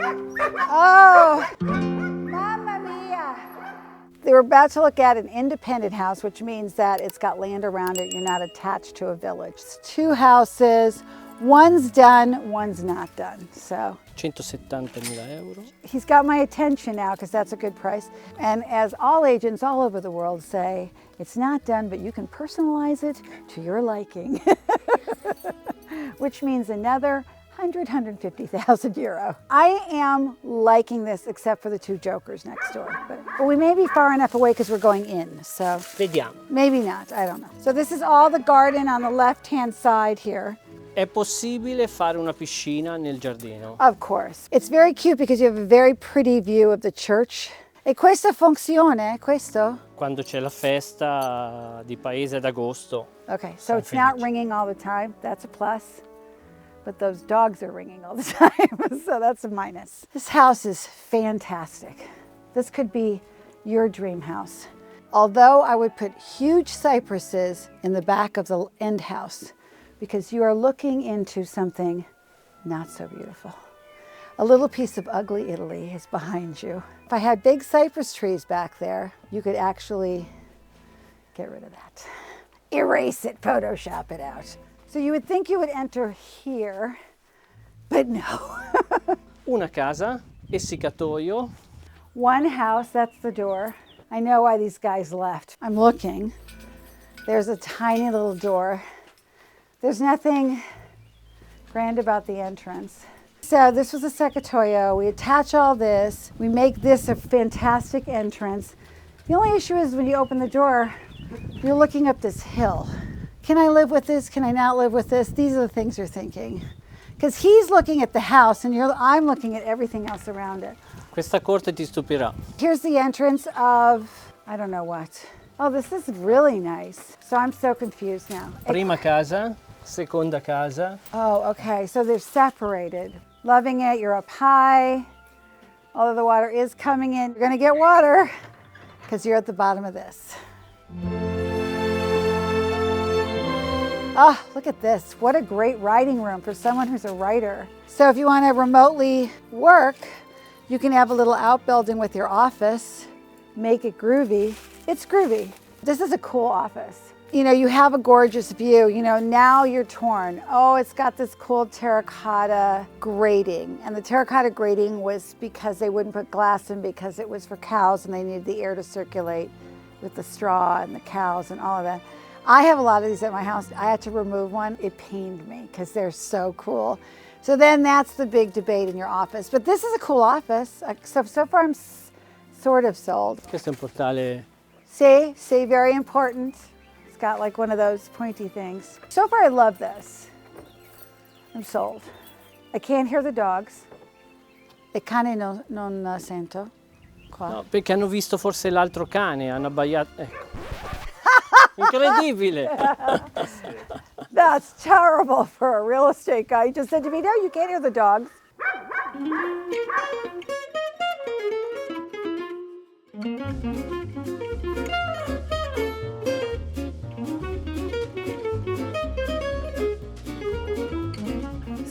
Oh, mamma mia. They were about to look at an independent house, which means that it's got land around it. You're not attached to a village. It's 2 houses. One's done, one's not done. So 170.000 euro. he's got my attention now because that's a good price. And as all agents all over the world say, it's not done, but you can personalize it to your liking, which means another 150,000 euro. I am liking this except for the 2 jokers next door, but we may be far enough away because we're going in, so Vediamo. maybe not, I don't know. So this is all the garden on the left-hand side here. È possibile fare una piscina nel giardino? Of course. It's very cute because you have a very pretty view of the church. E questo funziona, questo? Quando c'è la festa di paese ad agosto. Okay, so it's not ringing all the time. That's a plus. But those dogs are ringing all the time, so that's a minus. This house is fantastic. This could be your dream house. Although I would put huge cypresses in the back of the end house because you are looking into something not so beautiful. A little piece of ugly Italy is behind you. If I had big cypress trees back there, you could actually get rid of that. Erase it, Photoshop it out. So you would think you would enter here, but no. Una casa, essiccatoio. One house, that's the door. I know why these guys left. I'm looking. There's a tiny little door. There's nothing grand about the entrance. So this was a seccatoio. We attach all this. We make this a fantastic entrance. The only issue is when you open the door, you're looking up this hill. Can I live with this? Can I not live with this? These are the things you're thinking. Because he's looking at the house and I'm looking at everything else around it. Questa corte ti stupirà. Here's the entrance of, I don't know what. Oh, this is really nice. So I'm so confused now. Prima casa, seconda casa. Oh, okay, so they're separated. Loving it, you're up high. Although the water is coming in, you're gonna get water because you're at the bottom of this. Oh, look at this. What a great writing room for someone who's a writer. So if you want to remotely work, you can have a little outbuilding with your office, make it groovy. It's groovy. This is a cool office. You know, you have a gorgeous view. You know, now you're torn. Oh, it's got this cool terracotta grating. And the terracotta grating was because they wouldn't put glass in because it was for cows and they needed the air to circulate with the straw and the cows and all of that. I have a lot of these at my house. I had to remove one. It pained me because they're so cool. So then that's the big debate in your office. But this is a cool office. So far I'm sort of sold. Questo è un portale. See, very important. It's got like one of those pointy things. So far I love this. I'm sold. I can't hear the dogs. E cane non sento. Qua. No, perché hanno visto forse l'altro cane, hanno abbaiato. Ecco. Incredibile. That's terrible for a real estate guy. He just said to me, no, you can't hear the dogs.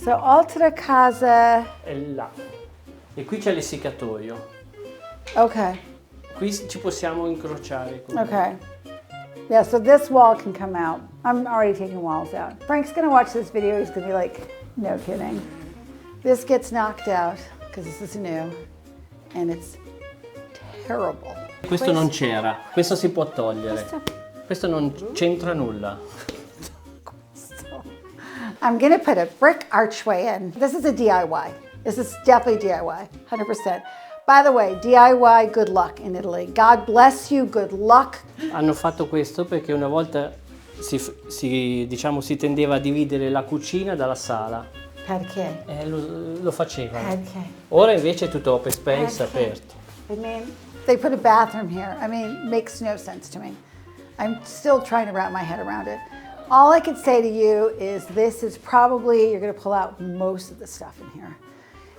So altra casa. È là. E qui c'è l'essiccatoio. Okay. Qui ci possiamo incrociare. Okay. Yeah, so this wall can come out. I'm already taking walls out. Frank's gonna watch this video, he's gonna be like, no kidding. This gets knocked out, because this is new, and it's terrible. Questo non c'era, questo si può togliere. Questo non c'entra nulla. I'm gonna put a brick archway in. This is a DIY. This is definitely DIY, 100%. By the way, DIY, good luck in Italy. God bless you, good luck. Hanno fatto questo perché una volta si tendeva a dividere la cucina dalla sala. Perché? Lo facevano. Perché? Ora invece è tutto open space, aperto. I mean, they put a bathroom here. I mean, makes no sense to me. I'm still trying to wrap my head around it. All I could say to you is this is probably, you're gonna pull out most of the stuff in here.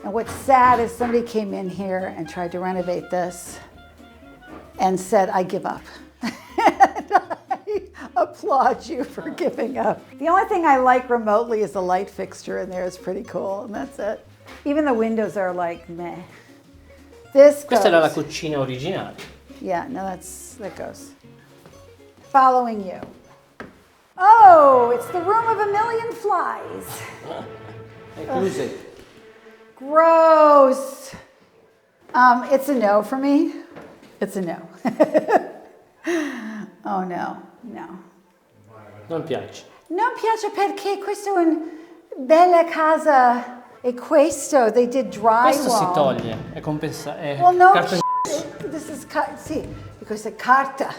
And what's sad is somebody came in here and tried to renovate this and said, I give up. And I applaud you for giving up. The only thing I like remotely is the light fixture in there is pretty cool, and that's it. Even the windows are like meh. This Questa era la goes. cucina originale. Yeah, no, that goes. Following you. Oh, it's the room of a million flies. È chiuso. Gross. It's a no for me. It's a no. Oh no, no. Non piace. Non piace perché questo è una bella casa e questo, they did drywall. Questo si toglie, è compensato. Well, no, Carta this is, see, because it's carta.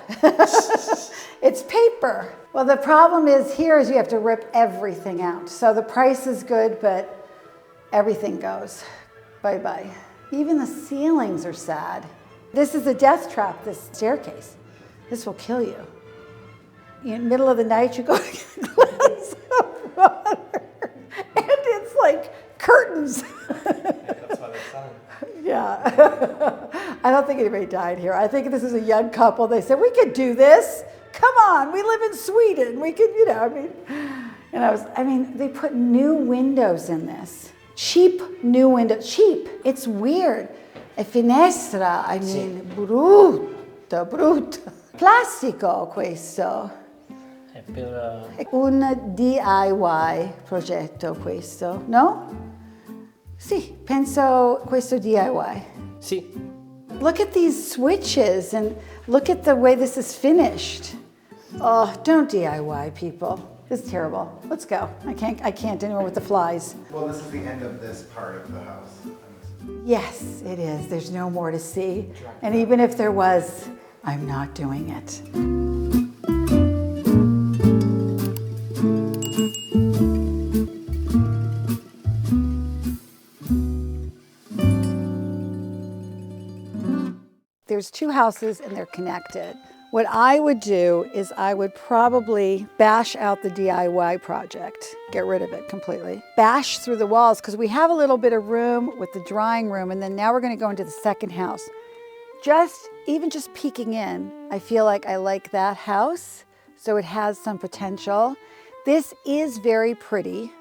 It's paper. Well, the problem is here is you have to rip everything out. So the price is good, but everything goes. Bye-bye. Even the ceilings are sad. This is a death trap, this staircase. This will kill you. In the middle of the night, you go get a glass of water, and it's like curtains. That's why they're selling. Yeah. I don't think anybody died here. I think this is a young couple. They said, we could do this. Come on, we live in Sweden. We could, I mean, they put new windows in this. Cheap new windows. Cheap. It's weird. E finestra, I mean, brutto. Plastico questo. è per... È un DIY progetto questo, no? Sì, penso questo DIY. Sì, Look at these switches and look at the way this is finished. Oh, don't DIY, people. This is terrible. Let's go. I can't anymore with the flies. Well, this is the end of this part of the house. Yes, it is. There's no more to see. And even if there was, I'm not doing it. There's two houses and they're connected. What I would do is I would probably bash out the DIY project, get rid of it completely. Bash through the walls because we have a little bit of room with the drawing room, and then now we're going to go into the second house. Even just peeking in, I feel like I like that house, so it has some potential. This is very pretty.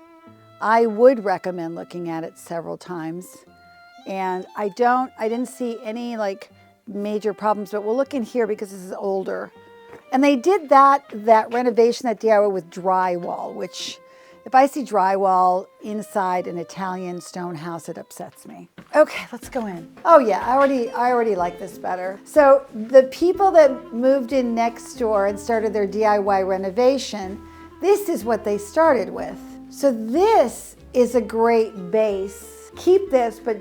I would recommend looking at it several times. And I didn't see any like major problems, but we'll look in here because this is older. And they did that renovation, that DIY with drywall, which if I see drywall inside an Italian stone house, it upsets me. Okay, let's go in. Oh yeah, I already like this better. So the people that moved in next door and started their DIY renovation, this is what they started with. So this is a great base. Keep this, but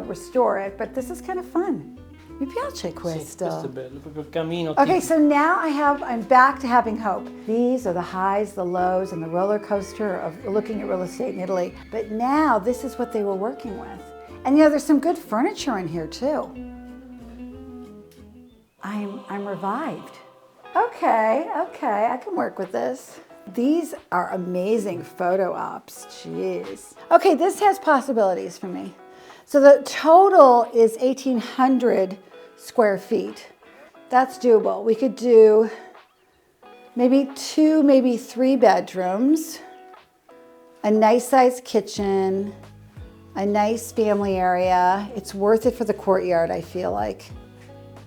restore it, but this is kind of fun. Mi piace questo. Sì, questo è bello, proprio il camino. Okay, so now I'm back to having hope. These are the highs, the lows, and the roller coaster of looking at real estate in Italy. But now this is what they were working with. And there's some good furniture in here too. I'm revived. Okay, I can work with this. These are amazing photo ops, jeez. Okay, this has possibilities for me. So the total is 1,800 square feet. That's doable. We could do maybe 2, maybe 3 bedrooms, a nice sized kitchen, a nice family area. It's worth it for the courtyard, I feel like,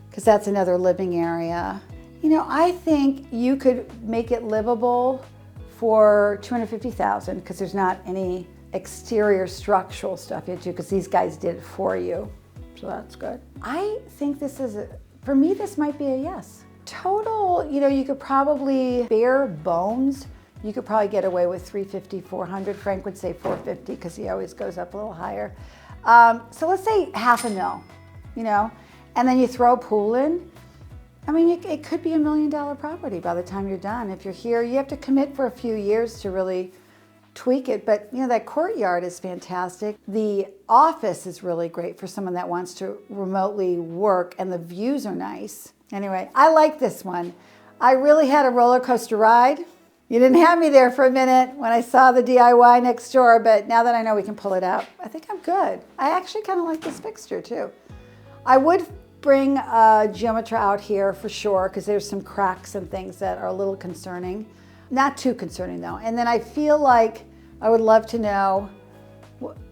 because that's another living area. I think you could make it livable for $250,000 because there's not any exterior structural stuff you do, because these guys did it for you. So that's good. I think for me, this might be a yes. Total, you could probably, bare bones, you could probably get away with 350, 400. Frank would say 450 because he always goes up a little higher. So let's say $500,000, and then you throw a pool in. I mean, it could be $1 million property by the time you're done. If you're here, you have to commit for a few years to really tweak it, but that courtyard is fantastic. The office is really great for someone that wants to remotely work, and the views are nice. Anyway, I like this one. I really had a roller coaster ride. You didn't have me there for a minute when I saw the DIY next door, but now that I know we can pull it out, I think I'm good. I actually kind of like this fixture too. I would bring a geometra out here for sure, because there's some cracks and things that are a little concerning. Not too concerning though. And then I feel like I would love to know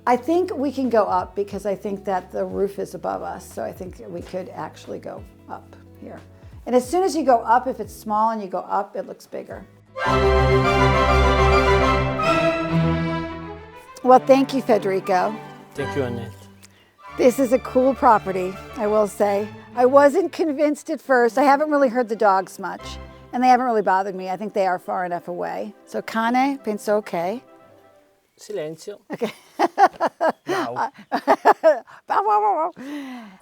I think we can go up because I think that the roof is above us. So I think we could actually go up here. And as soon as you go up, if it's small and you go up, it looks bigger. Well, thank you, Federico. Thank you, Annette. This is a cool property, I will say. I wasn't convinced at first. I haven't really heard the dogs much, and they haven't really bothered me. I think they are far enough away. So cane, penso okay. Silenzio. Okay. Wow.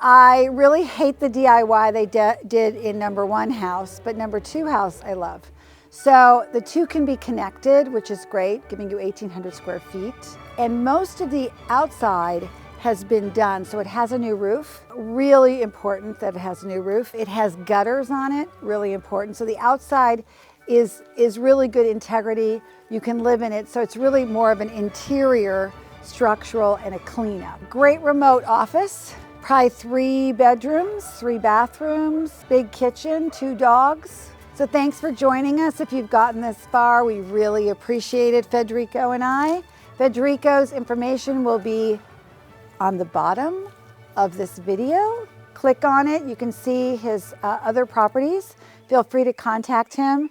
I really hate the DIY they did in number 1 house, but number 2 house I love. So the two can be connected, which is great, giving you 1,800 square feet. And most of the outside has been done. So it has a new roof, really important that it has a new roof. It has gutters on it, really important. So the outside is really good integrity. You can live in it. So it's really more of an interior structural and a cleanup. Great remote office, probably 3 bedrooms, 3 bathrooms, big kitchen, 2 dogs. So thanks for joining us. If you've gotten this far, we really appreciate it, Federico and I. Federico's information will be on the bottom of this video. Click on it. You can see his other properties. Feel free to contact him.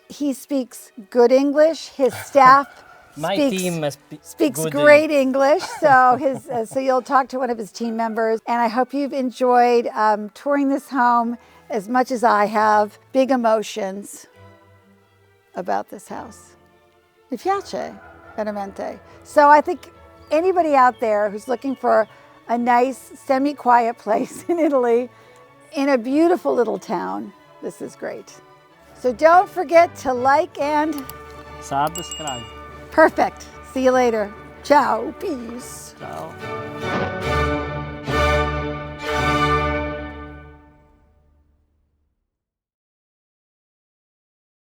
He speaks good English. His staff My team speaks good great English. So so you'll talk to one of his team members. And I hope you've enjoyed touring this home as much as I have. Big emotions about this house. Mi piace, veramente. So I think anybody out there who's looking for a nice semi-quiet place in Italy, in a beautiful little town, this is great. So don't forget to like and subscribe. Perfect. See you later. Ciao. Peace. Ciao.